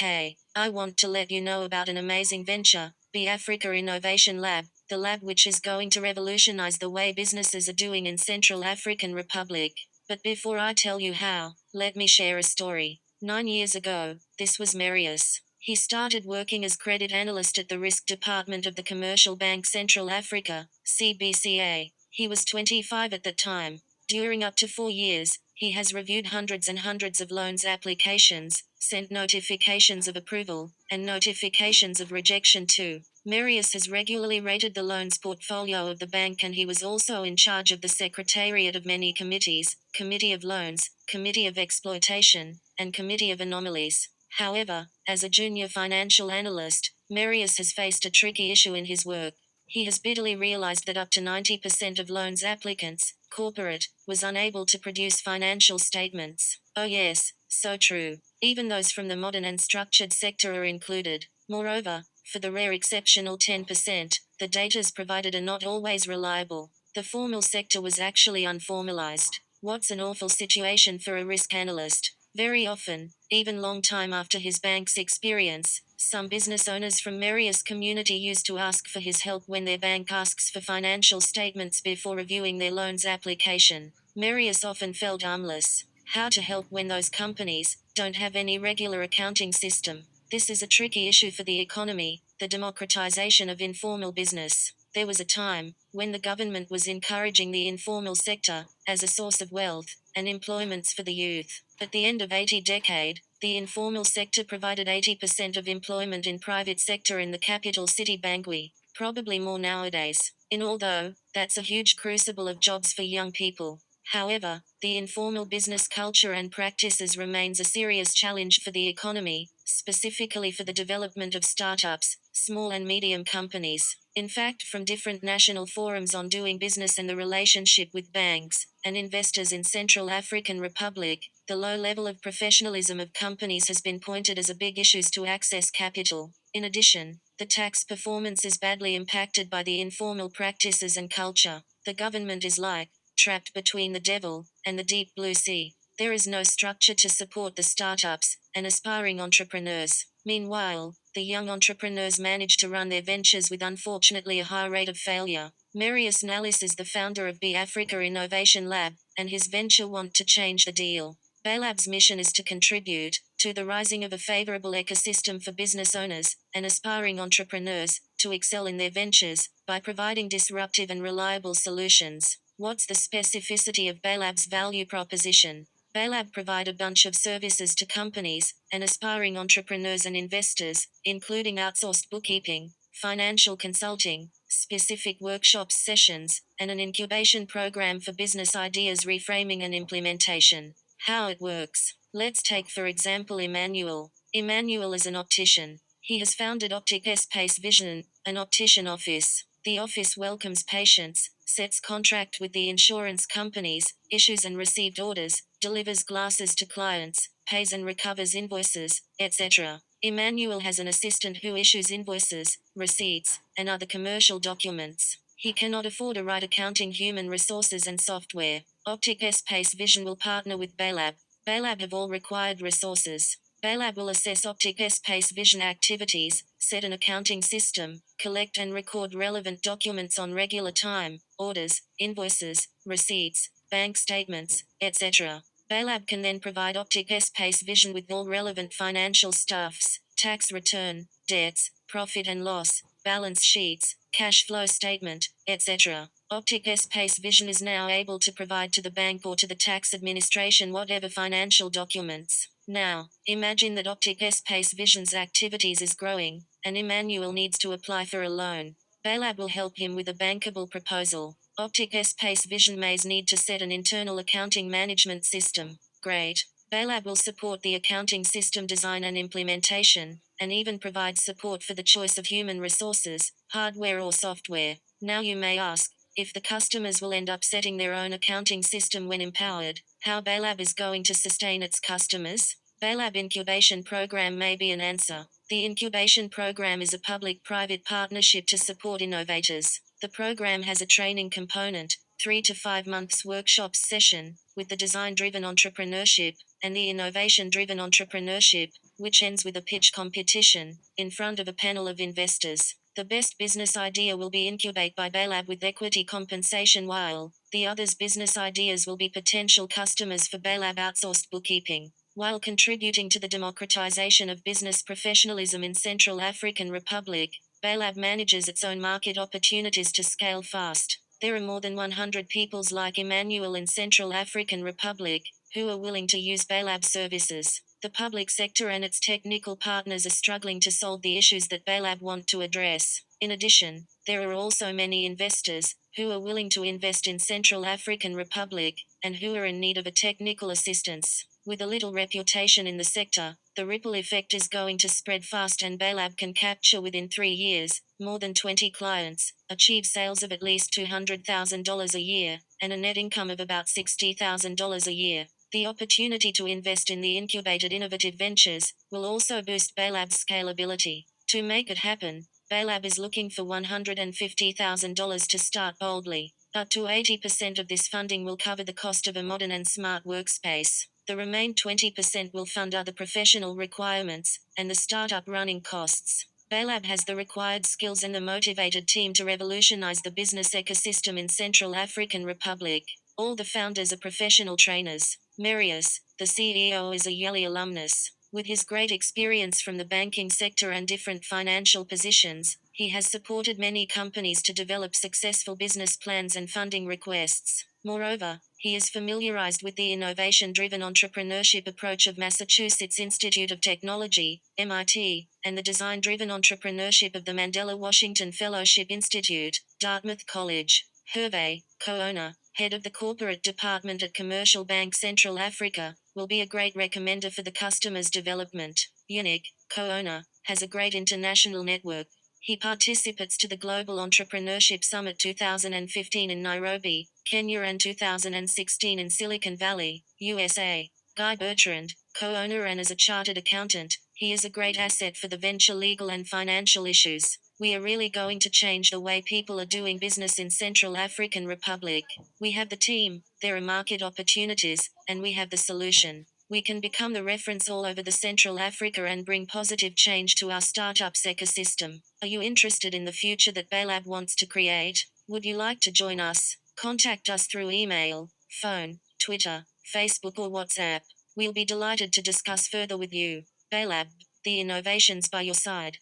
Hey, I want to let you know about an amazing venture, Bê-Afrika Innovation Lab, the lab which is going to revolutionize the way businesses are doing in Central African Republic. But before I tell you how, let me share a story. 9 years ago, this was Marius. He started working as credit analyst at the risk department of the commercial bank Central Africa, CBCA. He was 25 at the time. During up to 4 years, he has reviewed hundreds and hundreds of loans applications, sent notifications of approval, and notifications of rejection too. Marius has regularly rated the loans portfolio of the bank, and he was also in charge of the secretariat of many committees: Committee of Loans, Committee of Exploitation, and Committee of Anomalies. However, as a junior financial analyst, Marius has faced a tricky issue in his work. He has bitterly realized that up to 90% of loans applicants, corporate, was unable to produce financial statements. Oh yes, so true. Even those from the modern and structured sector are included. Moreover, for the rare exceptional 10%, the datas provided are not always reliable. The formal sector was actually unformalized. What's an awful situation for a risk analyst? Very often, even long time after his bank's experience, some business owners from Marius community used to ask for his help when their bank asks for financial statements before reviewing their loans application. Marius often felt armless. How to help when those companies don't have any regular accounting system? This is a tricky issue for the economy, the democratization of informal business. There was a time when the government was encouraging the informal sector as a source of wealth and employments for the youth. At the end of 80 decade, the informal sector provided 80% of employment in private sector in the capital city Bangui, probably more nowadays. In all though, that's a huge crucible of jobs for young people. However, the informal business culture and practices remains a serious challenge for the economy, specifically for the development of startups, small and medium companies. In fact, from different national forums on doing business and the relationship with banks and investors in Central African Republic, the low level of professionalism of companies has been pointed as a big issue to access capital. In addition, the tax performance is badly impacted by the informal practices and culture. The government is like trapped between the devil and the deep blue sea. There is no structure to support the startups and aspiring entrepreneurs. Meanwhile, the young entrepreneurs manage to run their ventures with unfortunately a high rate of failure. Marius Nalis is the founder of Bê-Afrika Innovation Lab, and his venture want to change the deal. Bê-Lab's mission is to contribute to the rising of a favorable ecosystem for business owners and aspiring entrepreneurs to excel in their ventures by providing disruptive and reliable solutions. What's the specificity of Bê-Lab's value proposition? Bê-Lab provide a bunch of services to companies and aspiring entrepreneurs and investors, including outsourced bookkeeping, financial consulting, specific workshops sessions, and an incubation program for business ideas reframing and implementation. How it works. Let's take for example Emmanuel. Emmanuel is an optician. He has founded Optic Space Vision, an optician office. The office welcomes patients, sets contract with the insurance companies, issues and received orders, delivers glasses to clients, pays and recovers invoices, etc. Emmanuel has an assistant who issues invoices, receipts, and other commercial documents. He cannot afford a right accounting human resources and software. Optic Space Vision will partner with Bê-Lab. Bê-Lab have all required resources. Bê-Lab will assess Optic Space Vision activities, set an accounting system, collect and record relevant documents on regular time, orders, invoices, receipts, bank statements, etc. Bê-Lab can then provide Optic Space Vision with all relevant financial stuffs, tax return, debts, profit and loss, balance sheets, cash flow statement, etc. Optic Space Vision is now able to provide to the bank or to the tax administration whatever financial documents. Now, imagine that Optic Space Vision's activities is growing, and Emmanuel needs to apply for a loan. Bê-Lab will help him with a bankable proposal. Optic Space Vision may need to set an internal accounting management system. Great. Bê-Lab will support the accounting system design and implementation, and even provide support for the choice of human resources, hardware or software. Now you may ask, if the customers will end up setting their own accounting system when empowered, how Bê-Lab is going to sustain its customers? Bê-Lab Incubation Program may be an answer. The incubation program is a public-private partnership to support innovators. The program has a training component, 3 to 5 months workshops session, with the design-driven entrepreneurship, and the innovation-driven entrepreneurship, which ends with a pitch competition, in front of a panel of investors. The best business idea will be incubated by Bê-Lab with equity compensation, while the others' business ideas will be potential customers for Bê-Lab outsourced bookkeeping. While contributing to the democratization of business professionalism in Central African Republic, Bê-Lab manages its own market opportunities to scale fast. There are more than 100 peoples like Emmanuel in Central African Republic, who are willing to use Bê-Lab services. The public sector and its technical partners are struggling to solve the issues that Bê-Lab want to address. In addition, there are also many investors, who are willing to invest in Central African Republic, and who are in need of a technical assistance. With a little reputation in the sector, the ripple effect is going to spread fast, and Bê-Lab can capture within 3 years more than 20 clients, achieve sales of at least $200,000 a year, and a net income of about $60,000 a year. The opportunity to invest in the incubated innovative ventures will also boost Bê-Lab's scalability. To make it happen, Bê-Lab is looking for $150,000 to start boldly. Up to 80% of this funding will cover the cost of a modern and smart workspace. The remaining 20% will fund other professional requirements and the startup running costs. Bê-Lab has the required skills and the motivated team to revolutionize the business ecosystem in Central African Republic. All the founders are professional trainers. Marius, the CEO, is a Yale alumnus. With his great experience from the banking sector and different financial positions, he has supported many companies to develop successful business plans and funding requests. Moreover, he is familiarized with the innovation-driven entrepreneurship approach of Massachusetts Institute of Technology, MIT, and the design-driven entrepreneurship of the Mandela Washington Fellowship Institute, Dartmouth College. Hervé, co-owner, head of the corporate department at Commercial Bank Central Africa, will be a great recommender for the customer's development. Yannick, co-owner, has a great international network. He participates to the Global Entrepreneurship Summit 2015 in Nairobi, Kenya, and 2016 in Silicon Valley, USA. Guy Bertrand, co-owner and as a chartered accountant, he is a great asset for the venture legal and financial issues. We are really going to change the way people are doing business in Central African Republic. We have the team, there are market opportunities, and we have the solution. We can become the reference all over the Central Africa and bring positive change to our startups ecosystem. Are you interested in the future that Bê-Lab wants to create? Would you like to join us? Contact us through email, phone, Twitter, Facebook, or WhatsApp. We'll be delighted to discuss further with you. Bê-Lab, the innovations by your side.